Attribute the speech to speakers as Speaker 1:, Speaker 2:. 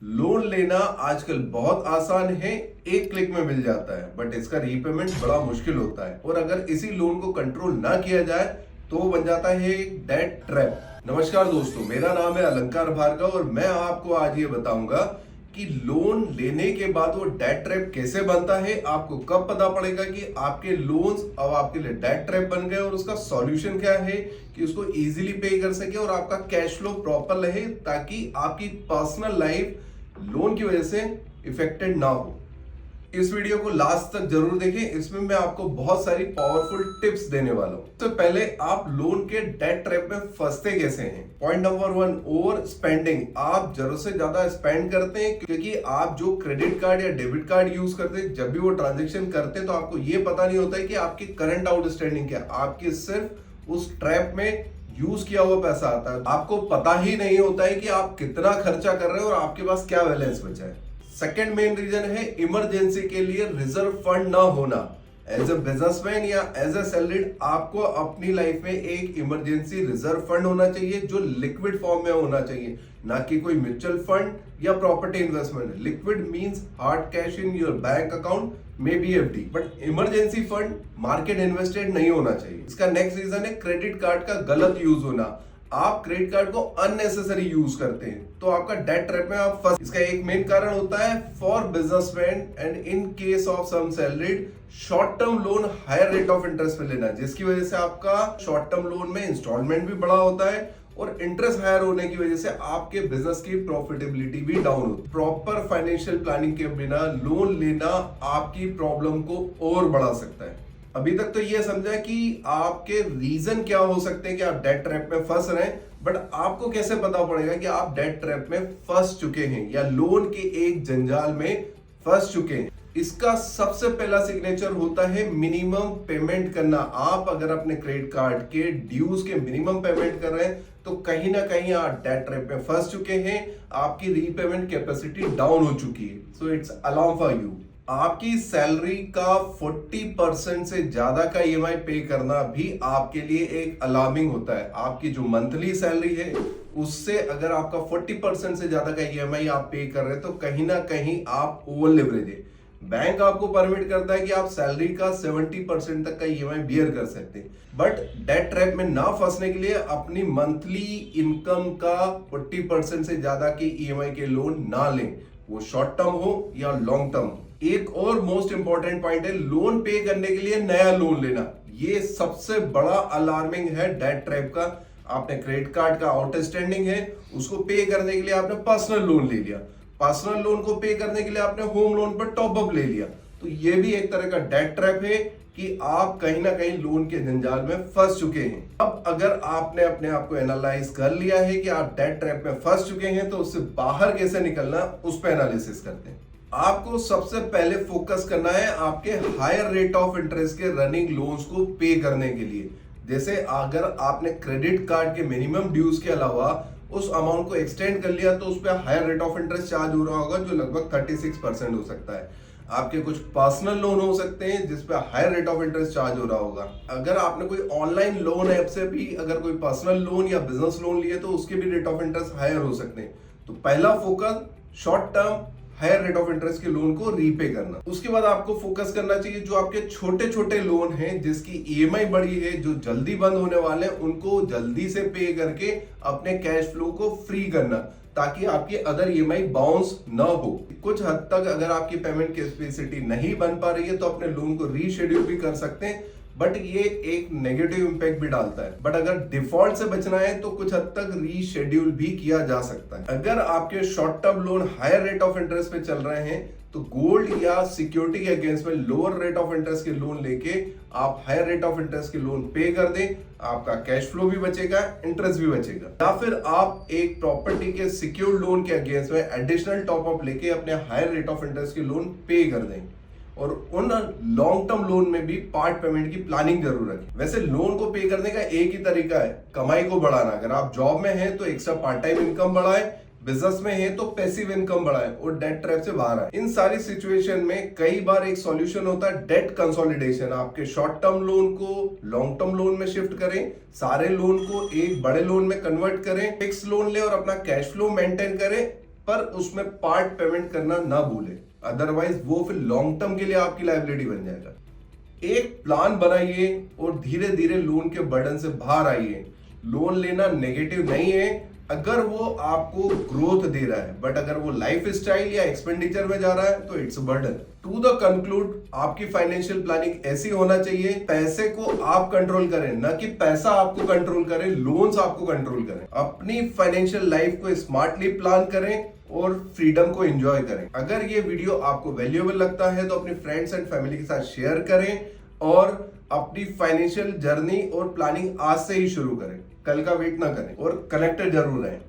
Speaker 1: Loan लेना आजकल बहुत आसान है, एक क्लिक में मिल जाता है, बट इसका रीपेमेंट बड़ा मुश्किल होता है। और अगर इसी लोन को कंट्रोल ना किया जाए तो वो बन जाता है एक डेट ट्रैप। नमस्कार दोस्तों, मेरा नाम है अलंकार भार्गव और मैं आपको आज ये बताऊंगा कि लोन लेने के बाद वो डेट ट्रैप कैसे बनता है, आपको कब पता पड़ेगा कि आपके लोन्स अब आपके लिए डेट ट्रैप बन गए और उसका सॉल्यूशन क्या है कि उसको इजीली पे कर सके और आपका कैश फ्लो प्रॉपर रहे, ताकि आपकी पर्सनल लाइफ लोन की वजह से इफेक्टेड ना हो। इस वीडियो को लास्ट तक जरूर देखें, इसमें मैं आपको बहुत सारी पावरफुल टिप्स देने वाला हूं। तो पहले आप लोन के डेट ट्रैप में फंसते कैसे हैं। Point number 1, over spending. आप जरूरत से ज्यादा स्पेंड करते हैं क्योंकि आप जो क्रेडिट कार्ड या डेबिट कार्ड यूज करते हैं, जब भी वो ट्रांजेक्शन करते हैं तो आपको ये पता नहीं होता है कि आपकी करंट आउटस्टैंडिंग क्या है। आपकी सिर्फ उस ट्रैप में यूज किया हुआ पैसा आता है, आपको पता ही नहीं होता है कि आप कितना खर्चा कर रहे हो और आपके पास क्या बैलेंस बचा है। सेकेंड मेन रीजन है इमरजेंसी के लिए रिजर्व फंड ना होना। एज ए बिजनेसमैन या एज ए सैलरीड आपको अपनी लाइफ में एक इमरजेंसी रिजर्व फंड होना चाहिए जो लिक्विड फॉर्म में होना चाहिए, ना कि कोई म्यूचुअल फंड या property investment. Liquid means hard cash in your bank account, may be FD, but emergency fund market invested नहीं होना चाहिए। इसका नेक्स्ट रीजन है क्रेडिट कार्ड का गलत यूज होना। आप क्रेडिट कार्ड को अननेसेसरी यूज करते हैं तो आपका डेट ट्रैप में आप फंस। इसका एक मेन कारण होता है for businessman and in case of some salaried short term loan higher rate of interest पे लेना, जिसकी वजह से आपका शॉर्ट टर्म लोन में इंस्टॉलमेंट भी बड़ा होता है और इंटरेस्ट हायर होने की वजह से आपके बिजनेस की प्रॉफिटेबिलिटी भी डाउन होती है। प्रॉपर फाइनेंशियल प्लानिंग के बिना लोन लेना आपकी प्रॉब्लम को और बढ़ा सकता है। अभी तक तो ये समझा कि आपके रीजन क्या हो सकते हैं कि आप डेट ट्रैप में फंस रहे हैं, बट आपको कैसे पता पड़ेगा कि आप डेट ट्रैप में फंस चुके हैं या लोन के एक जंजाल में फंस चुके हैं। इसका सबसे पहला सिग्नेचर होता है मिनिमम पेमेंट करना। आप अगर अपने क्रेडिट कार्ड के ड्यूज के मिनिमम पेमेंट कर रहे हैं तो कहीं ना कहीं आप डेट ट्रैप में फंस चुके हैं, आपकी रीपेमेंट कैपेसिटी डाउन हो चुकी है। So it's alarm for you. आपकी सैलरी का 40% से ज्यादा का ईएमआई पे करना भी आपके लिए एक अलार्मिंग होता है। आपकी जो मंथली सैलरी है उससे अगर आपका 40% से ज्यादा का ईएमआई आप पे कर रहे हैं तो कहीं ना कहीं आप ओवर लिवरेज है। बैंक आपको परमिट करता है कि आप सैलरी का 70% तक का ईएमआई बियर कर सकते हैं, बट डेट ट्रैप में ना फंसने के लिए अपनी मंथली इनकम का 40% से ज्यादा के ईएमआई के लोन ना लें, वो शॉर्ट टर्म हो या लॉन्ग टर्म। एक और मोस्ट इंपॉर्टेंट पॉइंट है लोन पे करने के लिए नया लोन लेना। ये सबसे बड़ा अलार्मिंग है डेट ट्रैप का। आपने क्रेडिट कार्ड का आउटस्टैंडिंग है, उसको पे करने के लिए आपने पर्सनल लोन ले लिया, पर्सनल लोन को पे करने के लिए आपने होम लोन पर टॉप अप ले लिया, तो ये भी एक तरह का डेट ट्रैप है कि आप कहीं ना कहीं लोन के जंजाल में फंस चुके हैं। अब अगर आपने अपने आप को एनालाइज कर लिया है कि आप डेट ट्रैप में फंस चुके हैं तो उससे बाहर कैसे निकलना, उस पर एनालिसिस करते हैं। आपको सबसे पहले फोकस करना है आपके हायर रेट ऑफ इंटरेस्ट के रनिंग लोन्स को पे करने के लिए। जैसे अगर आपने क्रेडिट कार्ड के मिनिमम ड्यूज के अलावा उस अमाउंट को एक्सटेंड कर लिया तो उस पर higher rate of interest charge हो रहा होगा जो लगभग 36% हो सकता है। आपके कुछ पर्सनल लोन हो सकते हैं जिस पे higher rate of interest charge हो रहा होगा। अगर आपने कोई ऑनलाइन लोन ऐप से भी अगर कोई पर्सनल लोन या बिजनेस लोन लिए तो उसके भी रेट ऑफ इंटरेस्ट हायर हो सकते हैं। तो पहला focus short term higher rate of interest के लोन को रीपे करना। उसके बाद आपको फोकस करना चाहिए जो आपके छोटे छोटे लोन हैं जिसकी ईएमआई बड़ी है, जो जल्दी बंद होने वाले हैं, उनको जल्दी से पे करके अपने कैश फ्लो को फ्री करना, ताकि आपकी अदर ईएमआई बाउंस ना हो। कुछ हद तक अगर आपकी पेमेंट कैपेसिटी नहीं बन पा रही है तो अपने लोन को रीशेड्यूल भी कर सकते हैं, बट ये एक नेगेटिव इंपैक्ट भी डालता है। बट अगर डिफॉल्ट से बचना है तो कुछ हद तक रीशेड्यूल भी किया जा सकता है। अगर आपके short term loan higher rate of interest पे चल रहे हैं तो गोल्ड या सिक्योरिटी के अगेंस्ट में लोअर रेट ऑफ इंटरेस्ट के लोन लेके आप हायर रेट ऑफ इंटरेस्ट के लोन पे कर दें, आपका कैश फ्लो भी बचेगा, इंटरेस्ट भी बचेगा। या फिर आप एक प्रॉपर्टी के सिक्योर्ड लोन के अगेंस्ट में एडिशनल टॉप अप लेके अपने हायर रेट ऑफ इंटरेस्ट के लोन पे कर दें। और उन लॉन्ग टर्म लोन में भी पार्ट पेमेंट की प्लानिंग जरूर रखें। वैसे लोन को पे करने का एक ही तरीका है, कमाई को बढ़ाना। अगर आप जॉब में हैं तो एक्स्ट्रा पार्ट टाइम इनकम बढ़ाएं, बिजनेस में है तो पैसिव इनकम बढ़ाएं और डेट ट्रैप से बाहर आए। इन सारी सिचुएशन में कई बार एक सॉल्यूशन होता है डेट कंसोलिडेशन। आपके शॉर्ट टर्म लोन को लॉन्ग टर्म लोन में शिफ्ट करें, सारे लोन को एक बड़े लोन में कन्वर्ट करें, फिक्स लोन ले और अपना कैश फ्लो मेंटेन करें, पर उसमें पार्ट पेमेंट करना ना भूले, अदरवाइज वो फिर लॉन्ग टर्म के लिए आपकी लायबिलिटी बन जाएगा। एक प्लान बनाइए और धीरे धीरे लोन के बर्डन से बाहर आइए। लोन लेना नेगेटिव नहीं है अगर वो आपको ग्रोथ दे रहा है, बट अगर वो लाइफ स्टाइल या एक्सपेंडिचर में जा रहा है तो it's burden. To the conclude, आपकी फाइनेंशियल प्लानिंग ऐसी होना चाहिए, पैसे को आप कंट्रोल करें, ना कि पैसा आपको कंट्रोल करे, लोन्स आपको कंट्रोल करें। अपनी फाइनेंशियल लाइफ को स्मार्टली प्लान करें और फ्रीडम को एंजॉय करें। अगर ये वीडियो आपको वैल्यूएबल लगता है तो अपने फ्रेंड्स एंड फैमिली के साथ शेयर करें और अपनी फाइनेंशियल जर्नी और प्लानिंग आज से ही शुरू करें, कल का वेट ना करें और कनेक्टेड जरूर रहें।